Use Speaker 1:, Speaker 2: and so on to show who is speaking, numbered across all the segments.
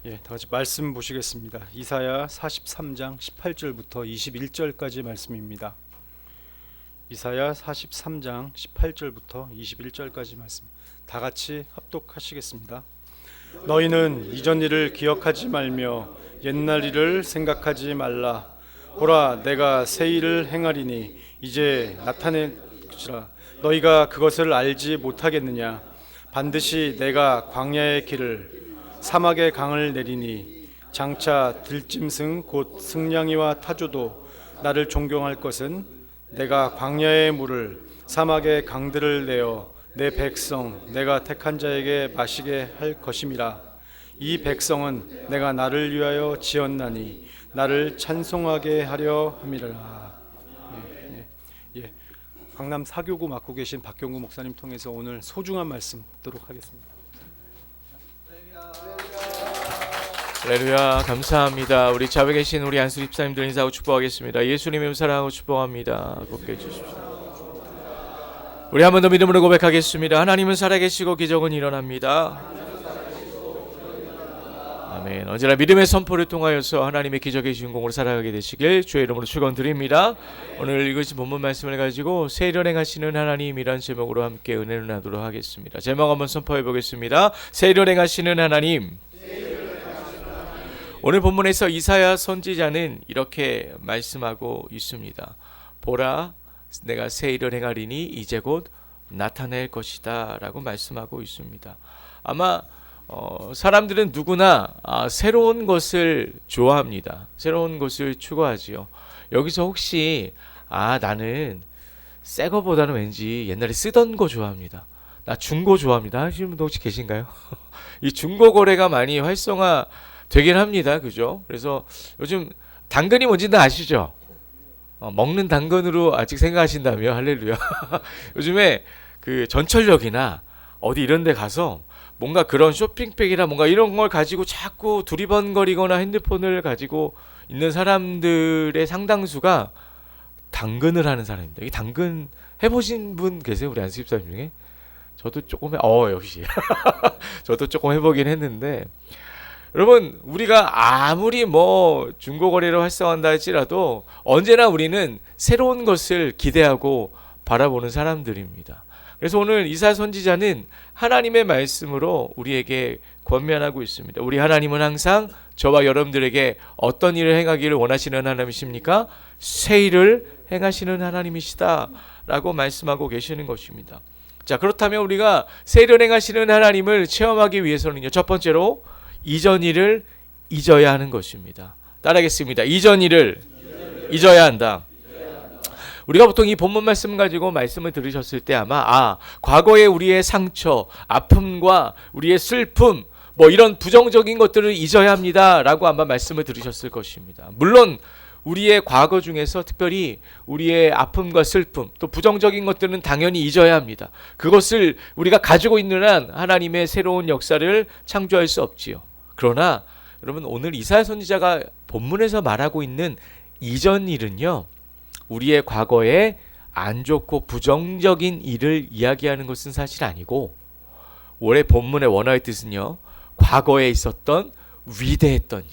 Speaker 1: 다 같이 말씀 보시겠습니다. 이사야 43장 18절부터 21절까지 말씀입니다. 이사야 43장 18절부터 21절까지 말씀 다 같이 합독하시겠습니다. 너희는 이전 일을 기억하지 말며 옛날 일을 생각하지 말라. 보라, 내가 새 일을 행하리니 이제 나타낼 것이라. 너희가 그것을 알지 못하겠느냐? 반드시 내가 광야의 길을 사막의 강을 내리니 장차 들짐승 곧 승냥이와 타조도 나를 존경할 것은 내가 광야의 물을 사막의 강들을 내어 내 백성 내가 택한 자에게 마시게 할 것임이라. 이 백성은 내가 나를 위하여 지었나니 나를 찬송하게 하려 함이라. 강남 사교구 맡고 계신 박경구 목사님 통해서 오늘 소중한 말씀 듣도록 하겠습니다.
Speaker 2: 할렐루야, 감사합니다. 우리 자외 계신 우리 안수 집사님들 인사하고 축복하겠습니다. 예수님의 사랑하고 축복합니다. 곱게 해주십시오. 우리 한 번 더 믿음으로 고백하겠습니다. 하나님은 살아계시고 기적은 일어납니다. 아멘. 언제나 믿음의 선포를 통하여서 하나님의 기적의 주인공으로 살아가게 되시길 주의 이름으로 축원드립니다. 오늘 읽으신 본문 말씀을 가지고 새 일을 행하시는 하나님이란 제목으로 함께 은혜를 나누도록 하겠습니다. 제목 한번 선포해 보겠습니다. 새 일을 행하시는 하나님. 오늘 본문에서 이사야 선지자는 이렇게 말씀하고 있습니다. 보라, 내가 새 일을 행하리니 이제 곧 나타낼 것이다 라고 말씀하고 있습니다. 아마 사람들은 누구나 새로운 것을 좋아합니다. 새로운 것을 추구하지요. 여기서 혹시 나는 새 거보다는 왠지 옛날에 쓰던 거 좋아합니다. 나 중고 좋아합니다 하시는 분도 혹시 계신가요? 이 중고 거래가 많이 활성화 되긴 합니다. 그죠? 그래서 요즘 당근이 뭔지는 아시죠? 먹는 당근으로 아직 생각하신다면 할렐루야. 요즘에 그 전철역이나 어디 이런 데 가서 뭔가 그런 쇼핑백이나 뭔가 이런 걸 가지고 자꾸 두리번거리거나 핸드폰을 가지고 있는 사람들의 상당수가 당근을 하는 사람입니다. 이 당근 해보신 분 계세요? 우리 안수집사님 중에? 저도 조금 역시 저도 조금 해보긴 했는데, 여러분, 우리가 아무리 중고거래를 활성화한다 할지라도 언제나 우리는 새로운 것을 기대하고 바라보는 사람들입니다. 그래서 오늘 이사야 선지자는 하나님의 말씀으로 우리에게 권면하고 있습니다. 우리 하나님은 항상 저와 여러분들에게 어떤 일을 행하기를 원하시는 하나님이십니까? 새 일을 행하시는 하나님이시다 라고 말씀하고 계시는 것입니다. 자, 그렇다면 우리가 새 일을 행하시는 하나님을 체험하기 위해서는요, 첫 번째로 이전 일을 잊어야 하는 것입니다. 따라하겠습니다. 이전 일을 잊어야 한다. 우리가 보통 이 본문 말씀 가지고 말씀을 들으셨을 때 아마 과거의 우리의 상처, 아픔과 우리의 슬픔, 이런 부정적인 것들을 잊어야 합니다 라고 아마 말씀을 들으셨을 것입니다. 물론 우리의 과거 중에서 특별히 우리의 아픔과 슬픔, 또 부정적인 것들은 당연히 잊어야 합니다. 그것을 우리가 가지고 있는 한 하나님의 새로운 역사를 창조할 수 없지요. 그러나 여러분, 오늘 이사야 선지자가 본문에서 말하고 있는 이전 일은요, 우리의 과거에 안 좋고 부정적인 일을 이야기하는 것은 사실 아니고, 올해 본문의 원어의 뜻은요, 과거에 있었던 위대했던 일,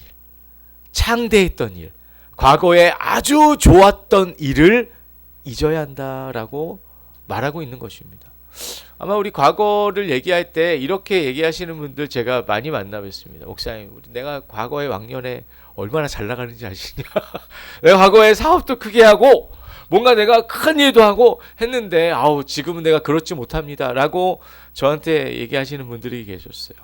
Speaker 2: 창대했던 일, 과거에 아주 좋았던 일을 잊어야 한다라고 말하고 있는 것입니다. 아마 우리 과거를 얘기할 때 이렇게 얘기하시는 분들 제가 많이 만나뵀습니다. 목사님, 내가 과거에 왕년에 얼마나 잘 나가는지 아시냐? 내가 과거에 사업도 크게 하고 뭔가 내가 큰 일도 하고 했는데 지금은 내가 그렇지 못합니다 라고 저한테 얘기하시는 분들이 계셨어요.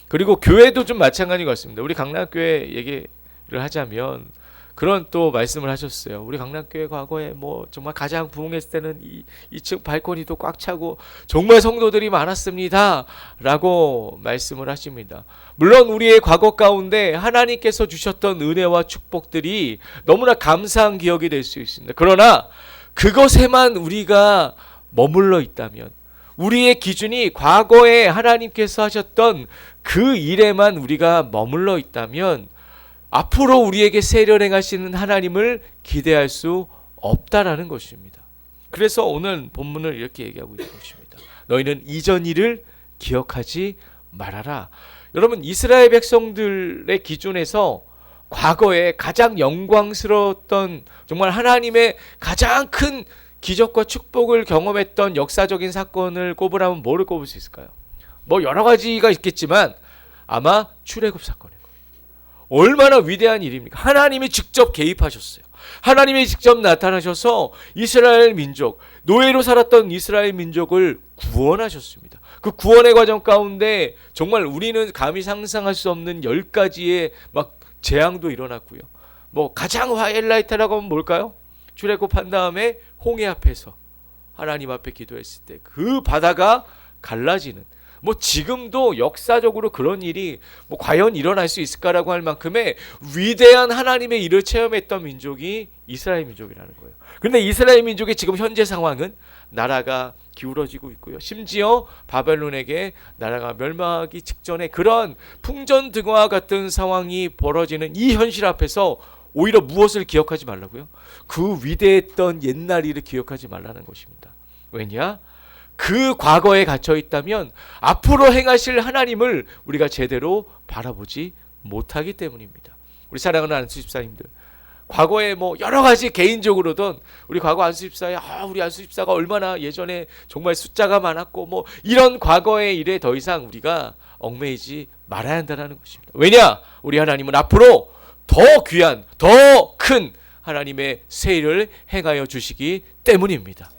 Speaker 2: 그리고 교회도 좀 마찬가지 같습니다. 우리 강남교회 얘기를 하자면 그런 또 말씀을 하셨어요. 우리 강남교회 과거에 정말 가장 부흥했을 때는 2층 발코니도 꽉 차고 정말 성도들이 많았습니다 라고 말씀을 하십니다. 물론 우리의 과거 가운데 하나님께서 주셨던 은혜와 축복들이 너무나 감사한 기억이 될 수 있습니다. 그러나 그것에만 우리가 머물러 있다면, 우리의 기준이 과거에 하나님께서 하셨던 그 일에만 우리가 머물러 있다면 앞으로 우리에게 새 일을 행하시는 하나님을 기대할 수 없다라는 것입니다. 그래서 오늘 본문을 이렇게 얘기하고 있는 것입니다. 너희는 이전 일을 기억하지 말아라. 여러분, 이스라엘 백성들의 기준에서 과거에 가장 영광스러웠던, 정말 하나님의 가장 큰 기적과 축복을 경험했던 역사적인 사건을 꼽으라면 뭐를 꼽을 수 있을까요? 뭐 여러 가지가 있겠지만 아마 출애굽 사건일 거예요. 얼마나 위대한 일입니까? 하나님이 직접 개입하셨어요. 하나님이 직접 나타나셔서 이스라엘 민족, 노예로 살았던 이스라엘 민족을 구원하셨습니다. 그 구원의 과정 가운데 정말 우리는 감히 상상할 수 없는 10가지의 막 재앙도 일어났고요. 뭐 가장 하이라이트라고 하면 뭘까요? 출애굽한 다음에 홍해 앞에서 하나님 앞에 기도했을 때 그 바다가 갈라지는, 뭐 지금도 역사적으로 그런 일이 뭐 과연 일어날 수 있을까라고 할 만큼의 위대한 하나님의 일을 체험했던 민족이 이스라엘 민족이라는 거예요. 그런데 이스라엘 민족의 지금 현재 상황은 나라가 기울어지고 있고요. 심지어 바벨론에게 나라가 멸망하기 직전에 그런 풍전등화 같은 상황이 벌어지는 이 현실 앞에서 오히려 무엇을 기억하지 말라고요? 그 위대했던 옛날 일을 기억하지 말라는 것입니다. 왜냐? 그 과거에 갇혀 있다면 앞으로 행하실 하나님을 우리가 제대로 바라보지 못하기 때문입니다. 우리 사랑하는 안수 집사님들, 과거에 뭐 여러 가지 개인적으로든 우리 과거 안수 집사에 우리 안수 집사가 얼마나 예전에 정말 숫자가 많았고 뭐 이런 과거의 일에 더 이상 우리가 얽매이지 말아야 한다는 것입니다. 왜냐? 우리 하나님은 앞으로 더 귀한, 더 큰 하나님의 새 일을 행하여 주시기 때문입니다.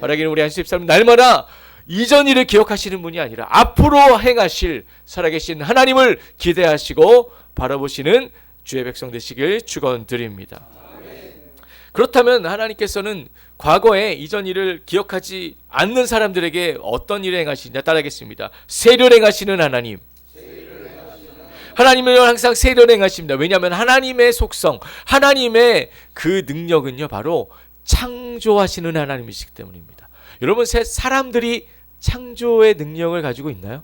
Speaker 2: 바라기는 우리 안수 집사님 날마다 이전 일을 기억하시는 분이 아니라 앞으로 행하실 살아계신 하나님을 기대하시고 바라보시는 주의 백성 되시길 축원드립니다. 그렇다면 하나님께서는 과거에 이전 일을 기억하지 않는 사람들에게 어떤 일을 행하시냐 따라하겠습니다. 새 일을 행하시는 하나님. 하나님은 항상 새 일을 행하십니다. 왜냐하면 하나님의 속성, 하나님의 그 능력은요 바로 창조하시는 하나님이시기 때문입니다. 여러분, 사람들이 창조의 능력을 가지고 있나요?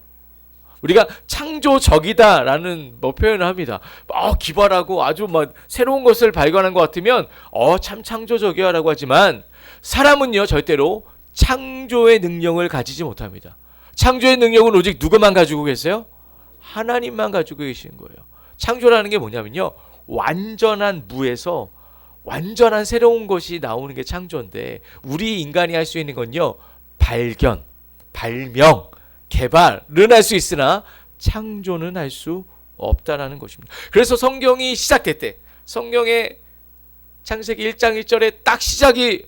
Speaker 2: 우리가 창조적이다라는 표현을 합니다. 기발하고 아주 새로운 것을 발견한 것 같으면 참 창조적이야라고 하지만 사람은요 절대로 창조의 능력을 가지지 못합니다. 창조의 능력은 오직 누구만 가지고 계세요? 하나님만 가지고 계시는 거예요. 창조라는 게 뭐냐면요, 완전한 무에서 완전한 새로운 것이 나오는 게 창조인데, 우리 인간이 할 수 있는 건요 발견, 발명, 개발은 할 수 있으나 창조는 할 수 없다라는 것입니다. 그래서 성경이 시작될 때, 성경의 창세기 1장 1절에 딱 시작이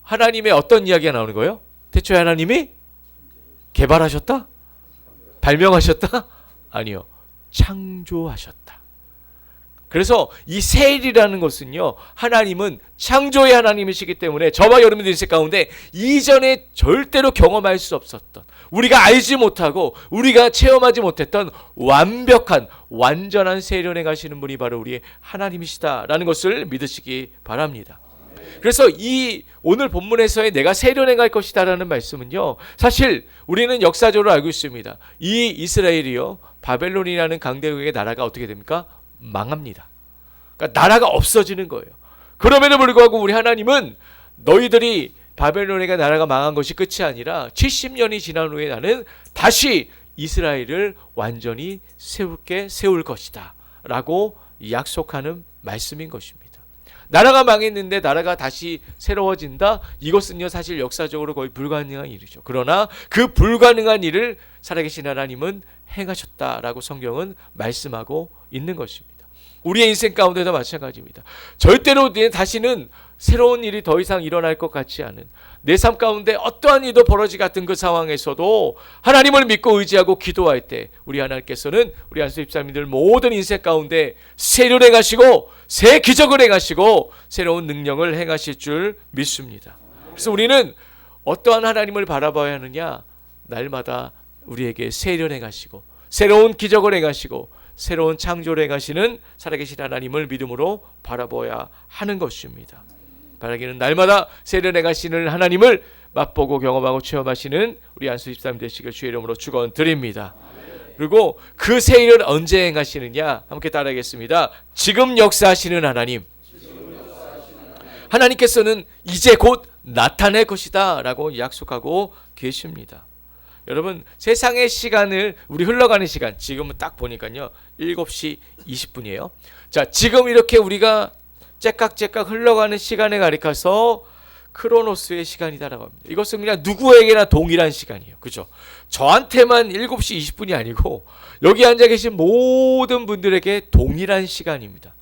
Speaker 2: 하나님의 어떤 이야기가 나오는 거예요? 태초에 하나님이 개발하셨다? 발명하셨다? 아니요, 창조하셨다. 그래서 이 세일이라는 것은요, 하나님은 창조의 하나님이시기 때문에 저와 여러분들 인생 가운데 이전에 절대로 경험할 수 없었던, 우리가 알지 못하고 우리가 체험하지 못했던 완벽한 완전한 세일을 행하시는 분이 바로 우리의 하나님이시다라는 것을 믿으시기 바랍니다. 그래서 이 오늘 본문에서의 내가 세일을 행할 것이다라는 말씀은요, 사실 우리는 역사적으로 알고 있습니다. 이 이스라엘이요 바벨론이라는 강대국의 나라가 어떻게 됩니까? 망합니다. 그러니까 나라가 없어지는 거예요. 그럼에도 불구하고 우리 하나님은 너희들이 바벨론의 나라가 망한 것이 끝이 아니라 70년이 지난 후에 나는 다시 이스라엘을 완전히 세울 것이다 라고 약속하는 말씀인 것입니다. 나라가 망했는데 나라가 다시 새로워진다? 이것은요 사실 역사적으로 거의 불가능한 일이죠. 그러나 그 불가능한 일을 살아계신 하나님은 행하셨다라고 성경은 말씀하고 있는 것입니다. 우리의 인생 가운데도 마찬가지입니다. 절대로 다시는 새로운 일이 더 이상 일어날 것 같지 않은, 내 삶 가운데 어떠한 일도 벌어지지 같은 그 상황에서도 하나님을 믿고 의지하고 기도할 때 우리 하나님께서는 우리 안수 집사님들 모든 인생 가운데 새 일을 행하시고 새 기적을 행하시고 새로운 능력을 행하실 줄 믿습니다. 그래서 우리는 어떠한 하나님을 바라봐야 하느냐? 날마다 우리에게 새 일을 행하시고 새로운 기적을 행하시고 새로운 창조를 행하시는 살아계신 하나님을 믿음으로 바라봐야 하는 것입니다. 바라기는 날마다 새 일을 행하시는 하나님을 맛보고 경험하고 체험하시는 우리 안수 집사님 되시길 주의 이름으로 축원드립니다. 그리고 그 새 일을 언제 행하시느냐? 함께 따라하겠습니다. 지금 역사하시는 하나님, 하나님께서는 이제 곧 나타낼 것이다 라고 약속하고 계십니다. 여러분 세상의 시간을 우리 흘러가는 시간 지금은 딱 보니까요 7시 20분이에요. 자 지금 이렇게 우리가 째깍째깍 흘러가는 시간에 가리켜서 크로노스의 시간이다라고 합니다. 이것은 그냥 누구에게나 동일한 시간이에요. 그죠? 저한테만 7시 20분이 아니고 여기 앉아 계신 모든 분들에게 동일한 시간입니다.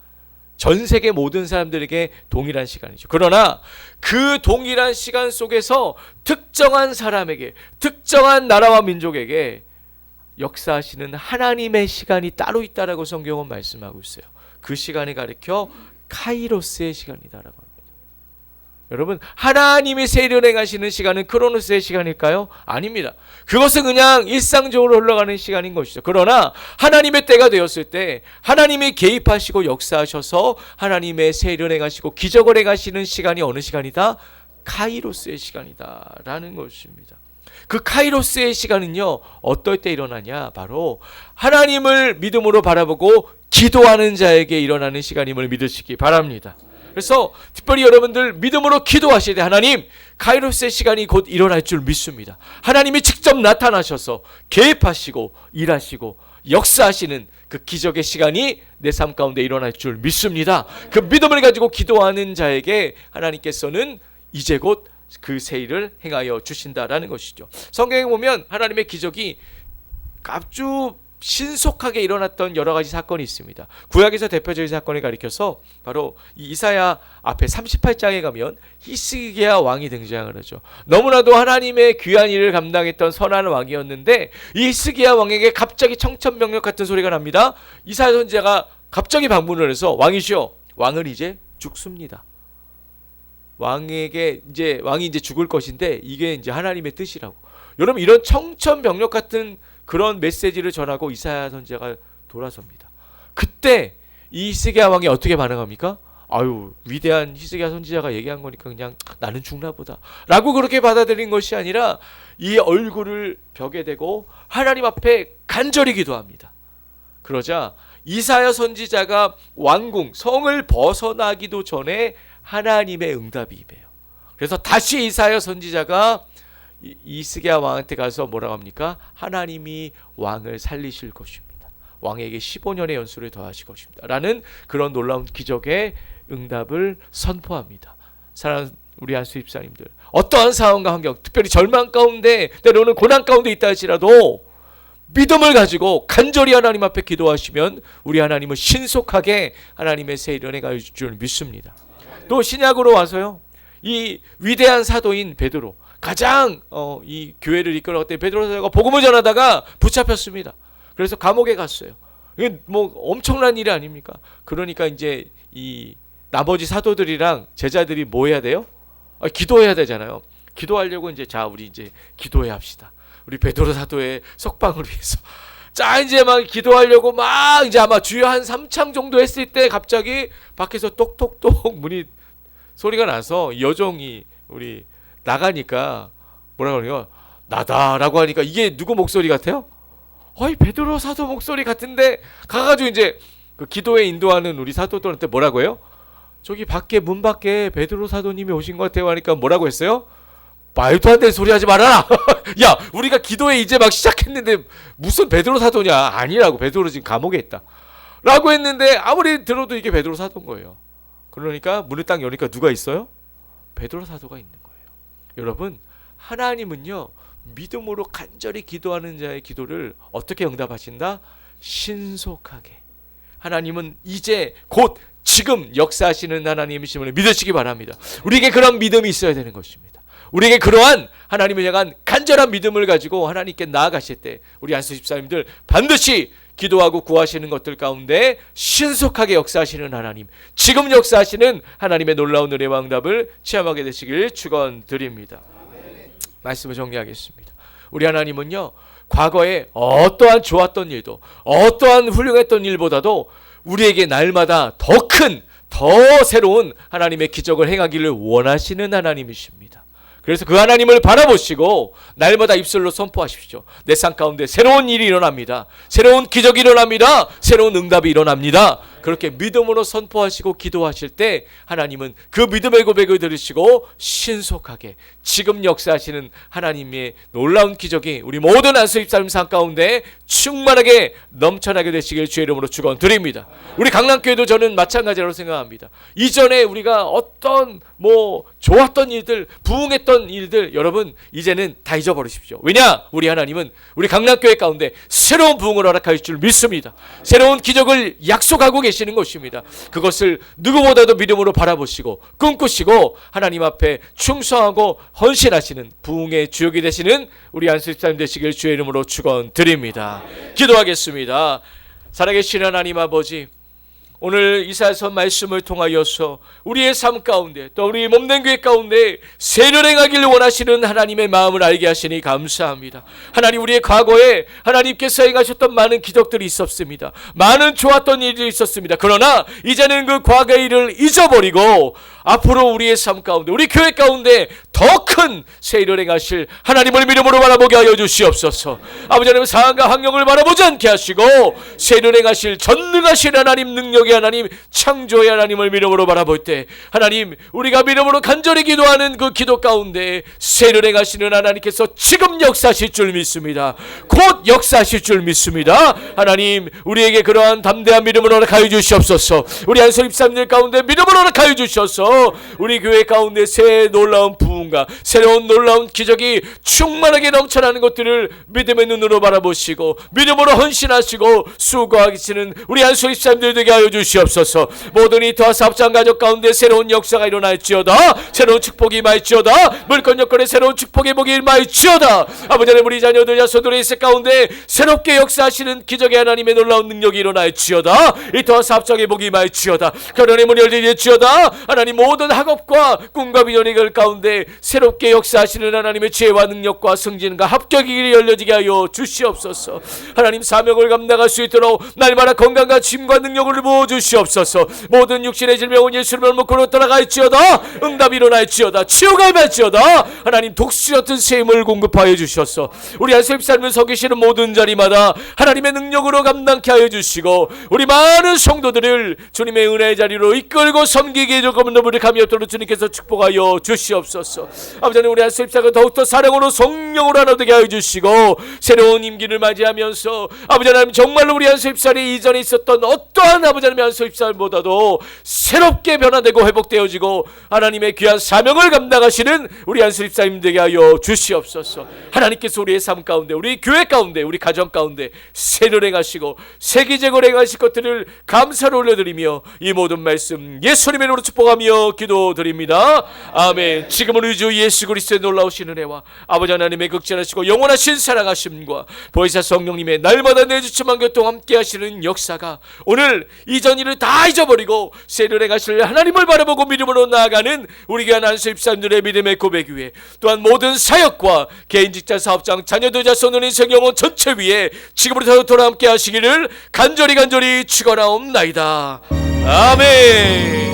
Speaker 2: 전 세계 모든 사람들에게 동일한 시간이죠. 그러나 그 동일한 시간 속에서 특정한 사람에게, 특정한 나라와 민족에게 역사하시는 하나님의 시간이 따로 있다라고 성경은 말씀하고 있어요. 그 시간을 가리켜 카이로스의 시간이다라고 합니다. 여러분 하나님이 세일을 행하시는 시간은 크로노스의 시간일까요? 아닙니다. 그것은 그냥 일상적으로 흘러가는 시간인 것이죠. 그러나 하나님의 때가 되었을 때 하나님이 개입하시고 역사하셔서 하나님의 세일을 행하시고 기적을 행하시는 시간이 어느 시간이다? 카이로스의 시간이다 라는 것입니다. 그 카이로스의 시간은요 어떨 때 일어나냐? 바로 하나님을 믿음으로 바라보고 기도하는 자에게 일어나는 시간임을 믿으시기 바랍니다. 그래서 특별히 여러분들 믿음으로 기도하실 때 하나님 카이로스의 시간이 곧 일어날 줄 믿습니다. 하나님이 직접 나타나셔서 개입하시고 일하시고 역사하시는 그 기적의 시간이 내 삶 가운데 일어날 줄 믿습니다. 그 믿음을 가지고 기도하는 자에게 하나님께서는 이제 곧 그 세일을 행하여 주신다라는 것이죠. 성경에 보면 하나님의 기적이 아주 신속하게 일어났던 여러 가지 사건이 있습니다. 구약에서 대표적인 사건을 가리켜서 바로 이 이사야 앞에 38장에 가면 히스기야 왕이 등장을 하죠. 너무나도 하나님의 귀한 일을 감당했던 선한 왕이었는데 이 히스기야 왕에게 갑자기 청천벽력 같은 소리가 납니다. 이사야 선지자가 갑자기 방문을 해서 왕이시여, 왕은 이제 죽습니다. 왕이 이제 죽을 것인데 이게 이제 하나님의 뜻이라고. 여러분 이런 청천벽력 같은 그런 메시지를 전하고 이사야 선지자가 돌아섭니다. 그때 이 히스기야 왕이 어떻게 반응합니까? 아유 위대한 히스기야 선지자가 얘기한 거니까 그냥 나는 죽나 보다 라고 그렇게 받아들인 것이 아니라 이 얼굴을 벽에 대고 하나님 앞에 간절히 기도합니다. 그러자 이사야 선지자가 왕궁 성을 벗어나기도 전에 하나님의 응답이 임해요. 그래서 다시 이사야 선지자가 히스기야 왕한테 가서 뭐라고 합니까? 하나님이 왕을 살리실 것입니다. 왕에게 15년의 연수를 더하실 것입니다. 라는 그런 놀라운 기적의 응답을 선포합니다. 사랑하는 우리 안수 집사님들, 어떠한 상황과 환경, 특별히 절망 가운데 때로는 고난 가운데 있다 할지라도 믿음을 가지고 간절히 하나님 앞에 기도하시면 우리 하나님은 신속하게 하나님의 세일을 행하여 줄 줄 믿습니다. 또 신약으로 와서요, 이 위대한 사도인 베드로, 가장 이 교회를 이끌어갔던 베드로 사도가 복음을 전하다가 붙잡혔습니다. 그래서 감옥에 갔어요. 이게 뭐 엄청난 일이 아닙니까? 그러니까 이제 이 나머지 사도들이랑 제자들이 뭐 해야 돼요? 기도해야 되잖아요. 기도하려고 이제 자 우리 이제 기도해야 합시다. 우리 베드로 사도의 석방을 위해서. 자 이제 막 기도하려고 막 이제 아마 주여 한 3창 정도 했을 때 갑자기 밖에서 똑똑똑 문이 소리가 나서 여종이 우리 나가니까 뭐라 그래요? 나다라고 하니까 이게 누구 목소리 같아요? 베드로 사도 목소리 같은데 가가지고 이제 그 기도에 인도하는 우리 사도들한테 뭐라고 해요? 저기 밖에 문 밖에 베드로 사도님이 오신 것 같아요 하니까 뭐라고 했어요? 말도 안 되는 소리 하지 말아라. 야 우리가 기도에 이제 막 시작했는데 무슨 베드로 사도냐. 아니라고. 베드로 지금 감옥에 있다 라고 했는데 아무리 들어도 이게 베드로 사도인 거예요. 그러니까 문을 딱 여니까 누가 있어요? 베드로 사도가 있는 거예요. 여러분 하나님은요 믿음으로 간절히 기도하는 자의 기도를 어떻게 응답하신다? 신속하게. 하나님은 이제 곧 지금 역사하시는 하나님이심을 믿으시기 바랍니다. 우리에게 그런 믿음이 있어야 되는 것입니다. 우리에게 그러한 하나님을 향한 간절한 믿음을 가지고 하나님께 나아가실 때 우리 안수 집사님들 반드시 기도하고 구하시는 것들 가운데 신속하게 역사하시는 하나님, 지금 역사하시는 하나님의 놀라운 은혜와 응답을 체험하게 되시길 축원드립니다. 말씀을 정리하겠습니다. 우리 하나님은요 과거에 어떠한 좋았던 일도 어떠한 훌륭했던 일보다도 우리에게 날마다 더 큰, 더 새로운 하나님의 기적을 행하기를 원하시는 하나님이십니다. 그래서 그 하나님을 바라보시고 날마다 입술로 선포하십시오. 내 삶 가운데 새로운 일이 일어납니다. 새로운 기적이 일어납니다. 새로운 응답이 일어납니다. 그렇게 믿음으로 선포하시고 기도하실 때 하나님은 그 믿음의 고백을 들으시고 신속하게 지금 역사하시는 하나님의 놀라운 기적이 우리 모든 안수입 삶 가운데 충만하게 넘쳐나게 되시길 주의 이름으로 축원드립니다. 우리 강남교회도 저는 마찬가지라고 생각합니다. 이전에 우리가 어떤 좋았던 일들, 부흥했던 일들 여러분 이제는 다 잊어버리십시오. 왜냐? 우리 하나님은 우리 강남교회 가운데 새로운 부흥을 허락할 줄 믿습니다. 새로운 기적을 약속하고 계시는 것입니다. 그것을 누구보다도 믿음으로 바라보시고 꿈꾸시고 하나님 앞에 충성하고 헌신하시는 부흥의 주역이 되시는 우리 안수집사님 되시길 주의 이름으로 축원드립니다. 기도하겠습니다. 살아계신 하나님 아버지, 오늘 이사야서 말씀을 통하여서 우리의 삶 가운데 또 우리 몸된 교회 가운데 세를 행하기를 원하시는 하나님의 마음을 알게 하시니 감사합니다. 하나님, 우리의 과거에 하나님께서 행하셨던 많은 기적들이 있었습니다. 많은 좋았던 일이 있었습니다. 그러나 이제는 그 과거의 일을 잊어버리고 앞으로 우리의 삶 가운데 우리 교회 가운데 더 큰 세일을 행하실 하나님을 믿음으로 바라보게 하여 주시옵소서. 아버지 하나님, 상황과 환경을 바라보지 않게 하시고 세일을 행하실 전능하신 하나님, 능력의 하나님, 창조의 하나님을 믿음으로 바라볼 때 하나님, 우리가 믿음으로 간절히 기도하는 그 기도 가운데 세일을 행하시는 하나님께서 지금 역사하실 줄 믿습니다. 곧 역사하실 줄 믿습니다. 하나님, 우리에게 그러한 담대한 믿음을 허락하여 주시옵소서. 우리 안수입사님들 가운데 믿음을 허락하여 주셔서 우리 교회 가운데 새 놀라운 부흥과 새로운 놀라운 기적이 충만하게 넘쳐나는 것들을 믿음의 눈으로 바라보시고 믿음으로 헌신하시고 수고하시는 우리 안수입사님들 되게 하여 주시옵소서. 모든 이 도와 사업장 가족 가운데 새로운 역사가 일어날지어다. 새로운 축복이 임할지어다. 물건 여건에 새로운 축복의 복이 임할지어다. 아버지 하나님, 우리 자녀들 자손들의 인생 가운데 새롭게 역사하시는 기적의 하나님의 놀라운 능력이 일어날지어다. 이 도와 사업장의 복이 임할지어다. 결혼의 문이 열릴지어다. 하나님, 모든 학업과 꿈과 비전의 가운데 새롭게 역사하시는 하나님의 지혜와 능력과 승진과 합격이 열려지게 하여 주시옵소서. 하나님, 사명을 감당할 수 있도록 날마다 건강과 힘과 능력을 부어 주시옵소서. 모든 육신의 질병은 예수님을 먹고 떠나갈지어다. 응답이 일어날지어다. 치유가 임할지어다. 하나님, 독수리같은 새 힘을 공급하여 주셔서 우리 안수입사님을 서 계시는 모든 자리마다 하나님의 능력으로 감당케 하여 주시고 우리 많은 성도들을 주님의 은혜의 자리로 이끌고 섬기게 조금 더 무력함이 없도록 주님께서 축복하여 주시옵소서. 아버지 하나님, 우리 안수입사가 더욱더 사랑으로 성령으로 하나 되게 하여 주시고 새로운 임기를 맞이하면서 아버지 하나님, 정말로 우리 안수입사이 이전에 있었던 어떠한 아버지 하나님의 안수입사보다도 새롭게 변화되고 회복되어지고 하나님의 귀한 사명을 감당하시는 우리 안수입사님 되게 하여 주시옵소서. 하나님께서 우리의 삶 가운데 우리 교회 가운데 우리 가정 가운데 새를 행하시고 세기적으로 행하실 것들을 감사를 올려드리며 이 모든 말씀 예수님의 이름으로 축복하며 기도드립니다. 아멘. 지금은 우리 주 예수 그리스도의 놀라우신 은혜와 아버지 하나님의 극진하시고 영원하신 사랑하심과 보혜사 성령님의 날마다 내주침한 교통 함께 하시는 역사가 오늘 이전 일을 다 잊어버리고 새를 행하실 하나님을 바라보고 믿음으로 나아가는 우리 교회 안수입사님들의 믿음의 고백 위에 또한 모든 사역과 개인 직장 사업장 자녀들 자손의 인생 영혼 전체 위에 지금부터 돌아 함께 하시기를 간절히 축원하옵나이다. 아멘.